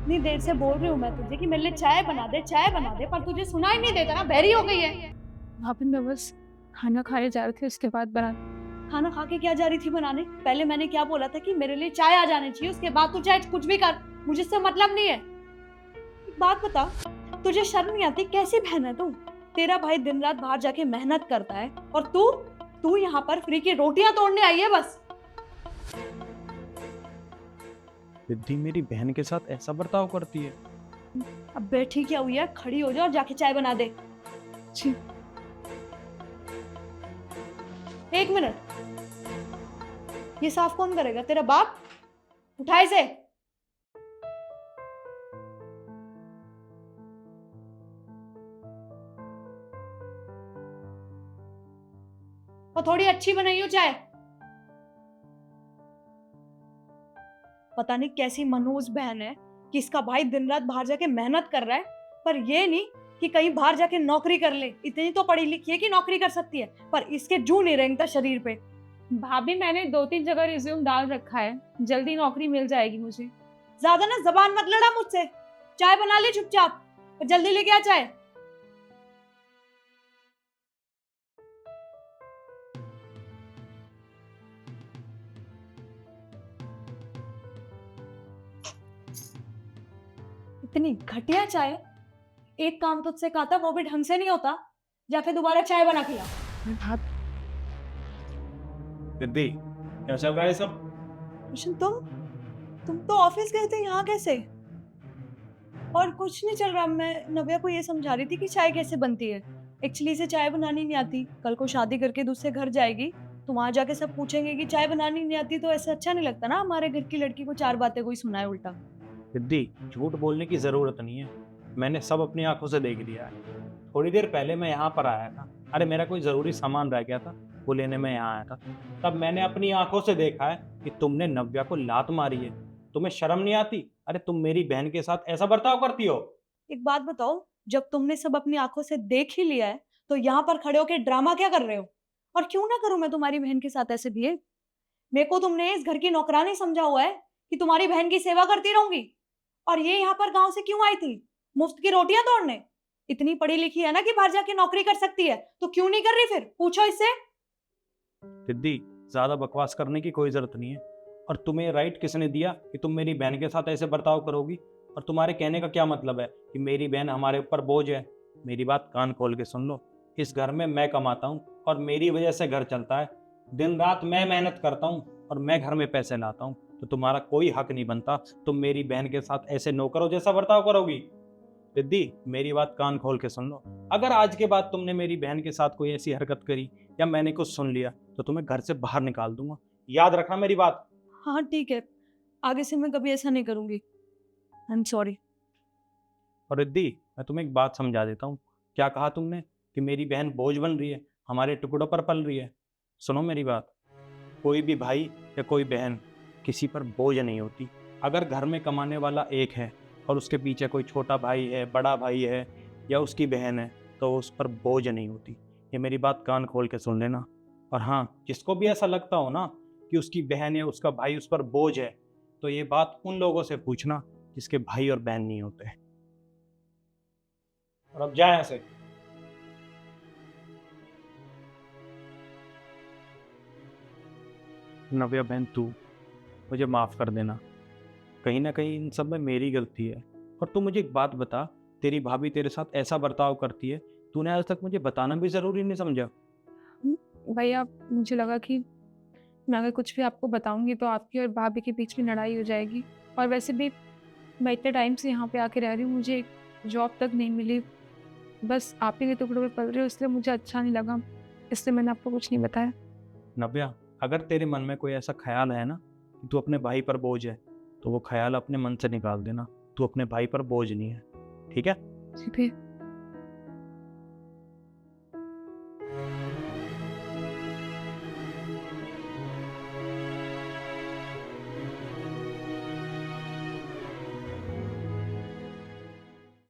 इतनी देर से बोल रही हूँ मैं तुझे कि मेरे लिए चाय बना दे, पर तुझे सुनाई नहीं देता ना, बहरी हो गई है। भाभी मैं बस खाना खाने जा रही थी, उसके बाद बना। खाना खा के क्या जा रही थी बनाने? पहले मैंने क्या बोला था कि मेरे लिए चाय आ जानी चाहिए, उसके बाद तू चाहे कुछ भी कर, मुझे इससे मतलब नहीं है। एक बात बता, तुझे शर्म नहीं आती? कैसी बहन है तू? तेरा भाई दिन रात बाहर जाके मेहनत करता है और तू तू यहाँ पर फ्री की रोटियां तोड़ने आई है बस। रिद्धि मेरी बहन के साथ ऐसा बर्ताव करती है? अब बैठी क्या हुई है, खड़ी हो जा और जाके चाय बना दे। जी। एक मिनट, ये साफ कौन करेगा? तेरा बाप? उठा इसे। और थोड़ी अच्छी बनाई हो चाय। पता नहीं कैसी मनहूस बहन है कि इसका भाई दिन रात बाहर जाके मेहनत कर रहा है, पर ये नहीं कि कहीं बाहर जाके नौकरी कर ले। इतनी तो पढ़ी लिखी है कि नौकरी कर सकती है, पर इसके जू नहीं रेंगता शरीर पे। भाभी मैंने 2-3 जगह रिज्यूम डाल रखा है, जल्दी नौकरी मिल जाएगी मुझे। ज्यादा ना जबान मत लड़ा मुझसे। चाय बना ले चुपचाप और जल्दी लेके आ चाय। इतनी घटिया चाय। एक काम तुझसे कहा था, वो भी ढंग से नहीं होता। जाके दोबारा चाय बना के ला। भाभी रिद्धि क्या चल रहा है सब? रोशन, तुम तो ऑफिस गए थे, यहाँ कैसे? और कुछ नहीं चल रहा। मैं नव्या को ये समझा रही थी कि चाय कैसे बनती है। एक्चुअली इसे चाय बनानी नहीं आती। कल को शादी करके दूसरे घर जाएगी तो वहां जाके सब पूछेंगे कि चाय बनानी नहीं आती, तो ऐसा अच्छा नहीं लगता ना हमारे घर की लड़की को चार बातें कोई सुनाए उल्टा। रिद्धि झूठ बोलने की जरूरत नहीं है, मैंने सब अपनी आंखों से देख लिया है। थोड़ी देर पहले मैं यहाँ पर आया था, अरे मेरा कोई जरूरी सामान रह गया था, वो लेने मैं यहाँ आया था। तब मैंने अपनी आंखों से देखा है कि तुमने नव्या को लात मारी है। तुम्हें शर्म नहीं आती? अरे तुम मेरी बहन के साथ ऐसा बर्ताव करती हो? एक बात बताओ, जब तुमने सब अपनी आंखों से देख ही लिया है तो यहाँ पर खड़े होकर ड्रामा क्या कर रहे हो? और क्यों ना करूं मैं तुम्हारी बहन के साथ ऐसे बिहेव? मेरे को तुमने इस घर की नौकरानी समझा हुआ है कि तुम्हारी बहन की सेवा करती रहूंगी। और ये यहाँ पर गांव से क्यों आई थी? मुफ्त की रोटियां तोड़ने? इतनी पढ़ी लिखी है ना कि बाहर जाके नौकरी कर सकती है, तो क्यों नहीं कर रही? फिर पूछो इससे। रिद्धि ज्यादा बकवास करने की कोई जरूरत नहीं है। और तुम्हें राइट किसने दिया कि तुम मेरी बहन के साथ ऐसे बर्ताव करोगी? और तुम्हारे कहने का क्या मतलब है कि मेरी बहन हमारे ऊपर बोझ है? मेरी बात कान खोल के सुन लो। इस घर में मैं कमाता हूँ और मेरी वजह से घर चलता है। दिन रात मैं मेहनत करता हूँ और मैं घर में पैसे लाता हूँ, तो तुम्हारा कोई हक नहीं बनता तुम मेरी बहन के साथ ऐसे नौकरों जैसा बर्ताव करोगी। रिद्धि मेरी बात कान खोल के सुन लो। अगर आज के बाद तुमने मेरी बहन के साथ कोई ऐसी हरकत करी या मैंने कुछ सुन लिया तो तुम्हें घर से बाहर निकाल दूंगा, याद रखना मेरी बात। हाँ ठीक है, आगे से मैं कभी ऐसा नहीं करूंगी। I am sorry. और रिद्धि मैं तुम्हें एक बात समझा देता हूँ। क्या कहा तुमने कि मेरी बहन बोझ बन रही है, हमारे टुकड़ों पर पल रही है? सुनो मेरी बात, कोई भी भाई या कोई बहन किसी पर बोझ नहीं होती। अगर घर में कमाने वाला एक है और उसके पीछे कोई छोटा भाई है, बड़ा भाई है या उसकी बहन है, तो वो उस पर बोझ नहीं होती। ये मेरी बात कान खोल के सुन लेना। और हाँ, जिसको भी ऐसा लगता हो ना कि उसकी बहन या उसका भाई उस पर बोझ है, तो ये बात उन लोगों से पूछना जिसके भाई और बहन नहीं होते। और अब जाए ऐसे। नव्या बहन तू मुझे माफ़ कर देना, कहीं ना कहीं इन सब में मेरी गलती है। और तू मुझे एक बात बता, तेरी भाभी तेरे साथ ऐसा बर्ताव करती है, तूने आज तक मुझे बताना भी ज़रूरी नहीं समझा? भैया मुझे लगा कि मैं अगर कुछ भी आपको बताऊंगी तो आपकी और भाभी के बीच में लड़ाई हो जाएगी। और वैसे भी मैं इतने टाइम से यहाँ पे आके रह रही हूँ, मुझे एक जॉब तक नहीं मिली, बस आप ही के टुकड़ों में पल रही हो, इसलिए मुझे अच्छा नहीं लगा, इसलिए मैंने आपको कुछ नहीं बताया। नव्या अगर तेरे मन में कोई ऐसा ख्याल है ना कि तू अपने भाई पर बोझ है, तो वो ख्याल अपने मन से निकाल देना। तू अपने भाई पर बोझ नहीं है, ठीक है? जी भैया।